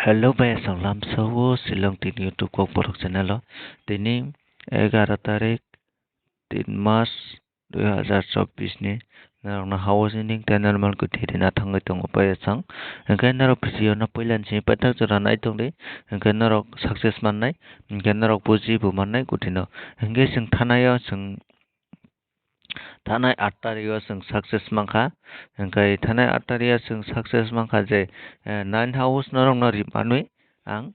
Hello Bay Sanglam Sawo Silong Tin YouTube Kok Porok Channel Tini 11 tarik 3 Mac 2024 ni narong housing tenal mal ku thiri na thangai tong upai sang hingkai narok video na poilan si patak jora nai tong de hingkai narok success mannai hingkai narok buji bu mannai kutino hingkai sing thanayo sing thanai 8 tario sing success mangkha hingkai thanai 8 taria sing success mangkha je 9 house narong na rimanui ang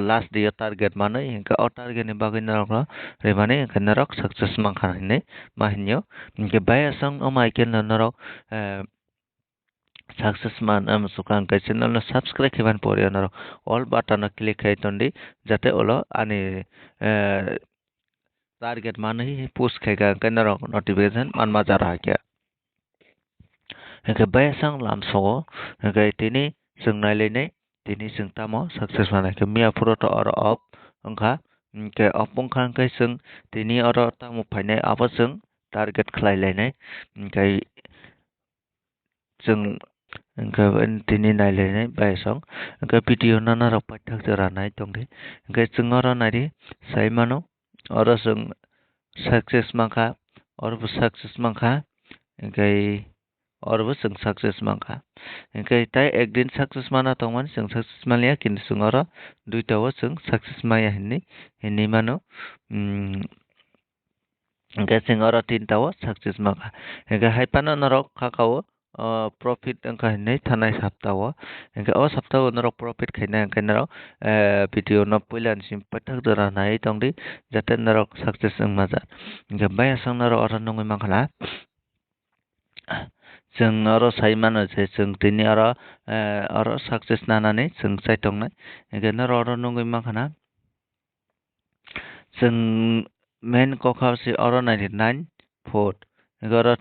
last dia target manai hingkai o target ni bagai narok rimani hingkai narok success mangkha hinai mahinyo hingkai baya sang o mai ken narok success man sukang kai channel na subscribe kiban pori narok all button na click kai tondi jate olo ani target manai post kai ga kai narok notification man ma jara kya hingkai baya sang lam so hingkai tini sing nai lene tini sing tamo success manai ke mia puro to oro off angkha hingkai opong khang kai sing tini oro tamo phainai abo sing target khlai lene hingkai sing hingkai tini nai lene baya sang hingkai video na narok paithak jora nai tongde hingkai sing oro nai ri sai mano oro sing success mangkha oro success mangkha hingkai oro sing success mangkha hingkai tai ekdin success mana tongman sing success mania kin sing oro duita o sing success maya hinni mano hingkai sing oro tinta o success mangkha hingkai haipano narok kakao profit angkha hinai thanai sapta o hingkai o sapta o narok profit khaina hingkai narok video no poilan sim pathak jora nai tongdi jate narok success wngmaja hingkai baya sang narok oro nongoi mangkhala जों oro sai mano je जों tini oro success nanani जों sai tongnai hingkai noro oro nongoi mankhana जों main kokha si oro nai 9 4 hingkai oro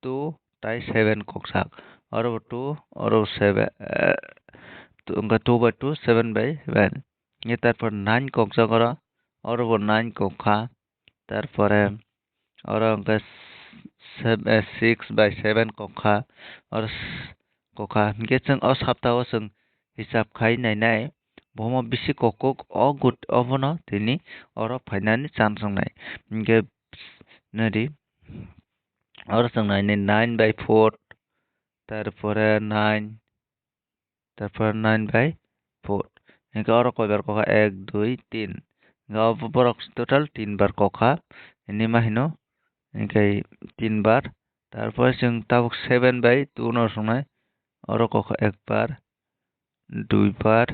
2 tai 7 koksak oro 2 oro 7 hingkai 2 by 2 7 by 7 hingkai tarpor 9 kokjak oro 9 kokha tarpore oro hingkai 6 by 7 kokha or kokha hingkai जों o sapta o जों hisab khai nainai bomo bisi kokok o gut obono tini oro phainani chance rongnai hingkai nari oro जों nainai 9 by 4 tarpore 9 tarpore 9 by 4 hingkai oro koibar kokha 1 2 3 hingkai borok total 3 bar kokha hinui mahino hingkai 3 bar tarpore जों tabuk 7 by 2 no songnai oro kokha 1 bar 2 bar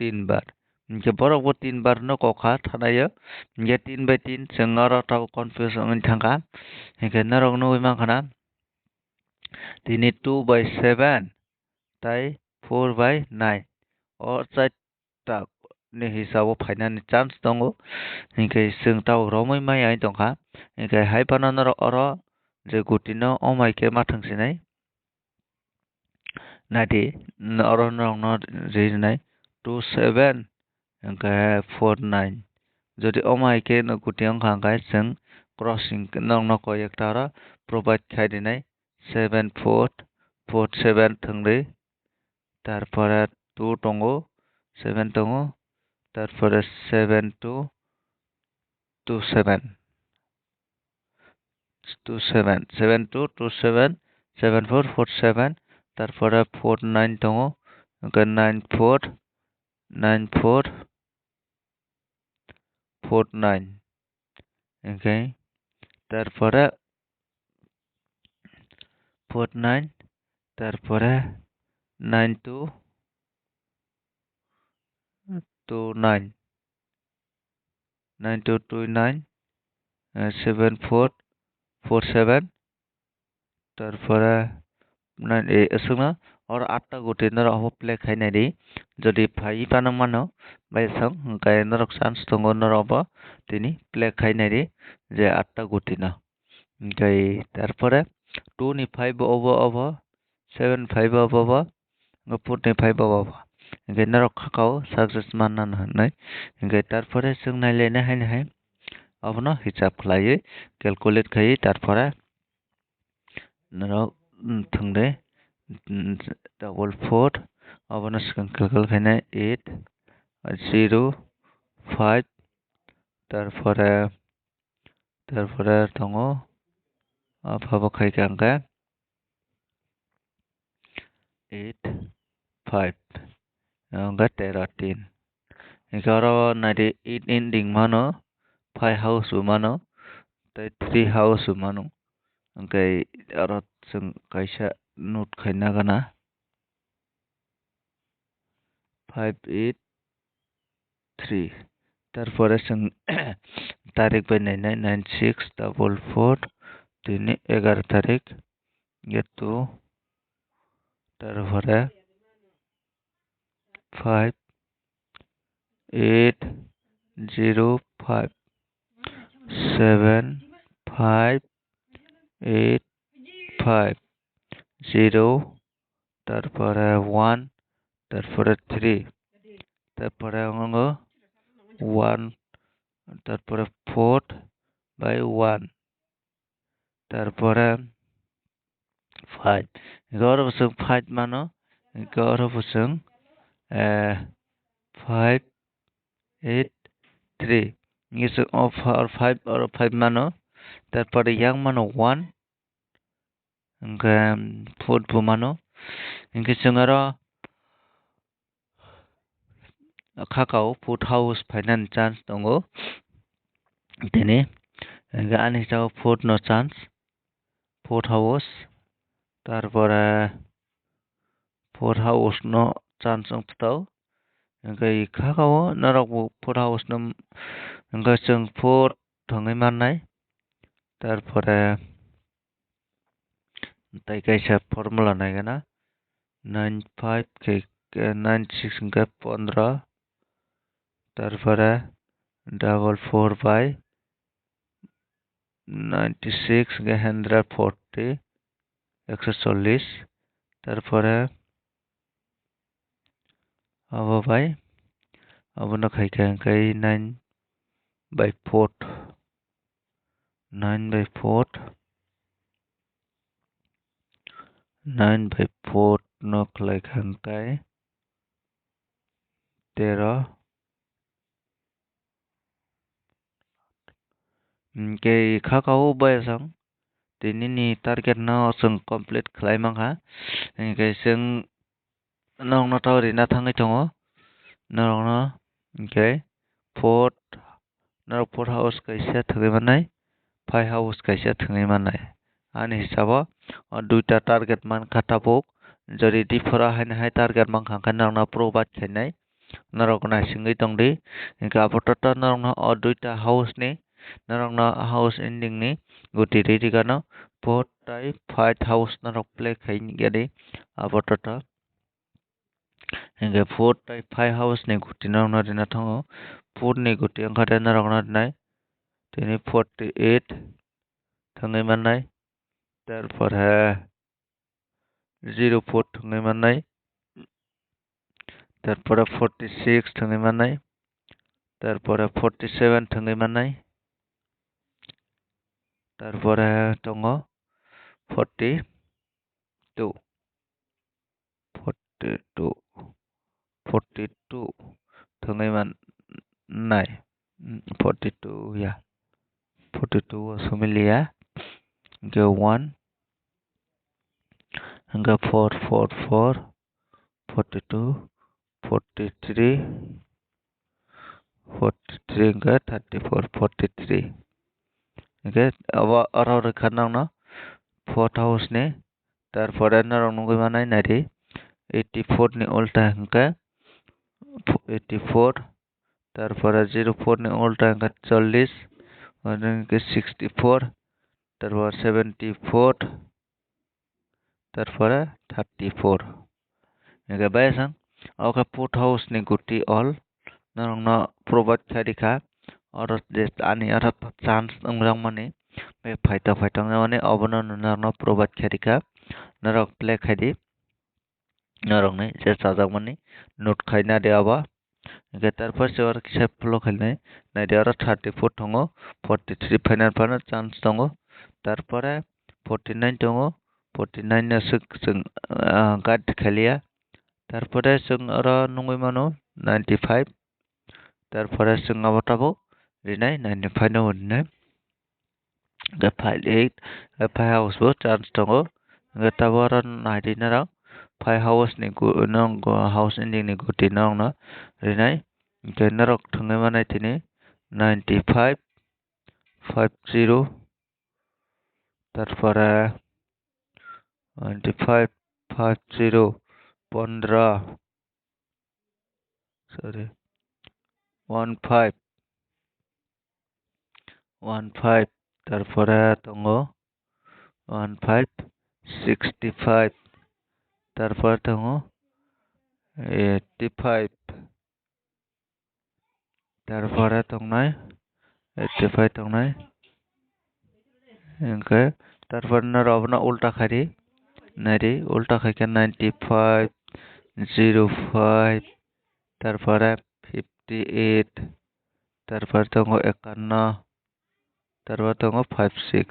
3 bar hingkai borok bo 3 bar no kokha thanayo hingkai 3 by 3 जों oro tabuk confuse wngoi thangkha hingkai norok nogoi mankhana tini 2 by 7 tai 4 by 9 o chaita ni hisabo phainani chance tongo hingkai जों tabuk romoi maya tongkha hingkai haipano norok oro je guti no o maike mathang sinai nadi oro norok no rinai 2 7 hingkai 4 9 jodi o maike no guti ongkha hingkai जों crossing norok no koi ekta oro provide khai rinai 7 4 4 7 thangri tarpore 2 tongo 7 tongo tarpore 7 2 2 7 2 7 7 2 2 7 7 4 4 7 tarpore 4 9 tongo hingkai 9 4 9 4 4 9 hingkai tarpore 4 9 tarpore 9 2 2 9 9 2 2 9 7 4 4 7 tarpore 9 asungna or 8 ta guti norok abo play khainai ri jodi phai pano mano bai sang hingkai norok chance tongo norok bo tini play khainai ri je 8 ta guti no hingkai tarpore 2 ni 5 obo 7 5 obo 4 ni 5 obo hingkai norok khakao success manna hinai hingkai tarpore जों nailene hainai abono hisab khlaioi calculate khai tarpore norok thangde double 4 abono sigang kelkal khainai 8 0 5 tarpore tongo phabo khaika angka 8 5 angka 13 3 Igaro nadi 8 ending mano 5 house mano tai 3 house mano angkai arot जों kaisa note khaina gana 5 8 3 তারপরে তারিখ by নাইনাই 9644 তিনি 11 তারিখ গেতু তারপরে 5 8 0 5 7 5 8 5 0 তারপরে 1 তারপরে 3 তারপরে 1 তারপরে 4 by 1 তারপরে 5 11 বসং 5 মানো 11 বসং 5 8 3 ইংসং অফ আর 5 মানো তারপরে yang মানো 1 angka 4 bu mano ingke sengaro kakao food house finance chance tongo tini ani chao food no chance food house tarpore food house no chance ang tao angkai kakao narok food house no angka seng food thangai mannai tarpore tai kaisa formula naigana 95 ke 96 angka 15 তারপরে 4 by 96 কে 140 140 তারপরে আবো ভাই আবো না খাই 9 by 4 9 by 4 9 by 4 no khai kai 13 ke kakao bayasang tinini target na sung complete khlaimang ha ke sung nong na tawri na thangai tongo nong na ke fort na fort house kaisa thagai manai 5 house kaisa thagai manai ani hisabo duita target man khatabok jori difora haina hai target man khangka nong na probat khainai narok na singui tongdi inka apotata narok na duita house ni narok na house ending ni guti riri gano 4 tai 5 house narok play khaini gadi apotata inka 4 tai 5 house ni guti narok na dina thango 4 ni guti angkata narok na dinai tini 48 thangai manai tarpore 04 thangai manai তারপরে 46 ঠঙ্গি মানাই তারপরে 47 ঠঙ্গি মানাই তারপরে টঙ্গ 42 42 42 ঠঙ্গি মানাই 42 ya 42 sumili ya ke 1 hingga 4 4 4 42 43 43 ke 34 43 okay aba arau rekanang na 4 house ne tarpore narong nungoi manai nari 84 ni ulta hingga 84 tarpore 04 ni ulta hingga 40 ke 64 তারপর 74 তারপরে 34 একে বাইসাং ওকে ফুট হাউস ni guti all narong na probat kharika or de ani ara chance ngrang mani be phaita mani obono narong na probat kharika narok play khadi narong ni je sajak mani note khaina de aba একে তারপর সে আর কিসে follow খেলনে নাই de ara 34 tongo 43 final final chance tongo তারপরে 49 tongo 49 na suk sung guard khalia তারপরে जों oro nungoi mano 95 তারপরে जों abo tabo rinai 95 no rinai file 8 file house bo chance tongo tabo oro 90 na file house ni nong house ending ni guti nong no rinai narok thungai manai tini 95 50 তারপরে 95 50 15 sorry 15 তারপরে tongo 15 65 তারপরে tongo 85 তারপরে tongnai 85 tongnai ओमफ्राय তারপর না রবনা উল্টা খারি নারি উল্টা খাইকে 95 05 তারপরে 58 তারপর tongo 51 তারপর tongo 56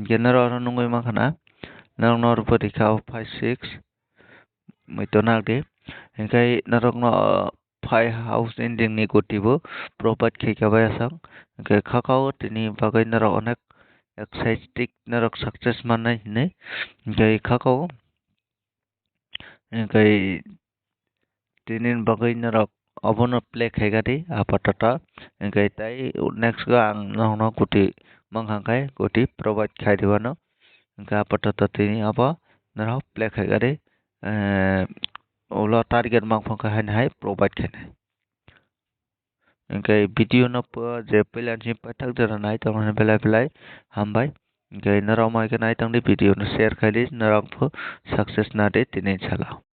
genar oro nungoi makana nang nor porikha 56 moito nagdi engkai narok no phai house ending ni gotibo provide khaikhabai asang engkai khakao tini bagai narok onek excited narok success manai hinui engkai khakao engkai tinin bagai narok obono play khaigati apatata engkai tai next go ang nong goti manghangkai goti provide khaidibano engkai apatata tini abo narok play khaigati ulo target mangphangka hai provide khainai engkai video no je pelansi paithak jora nai tongmani belai belai hambai engkai narok mai nai tongdi video no share khaidi narok pho success nadi tini sala।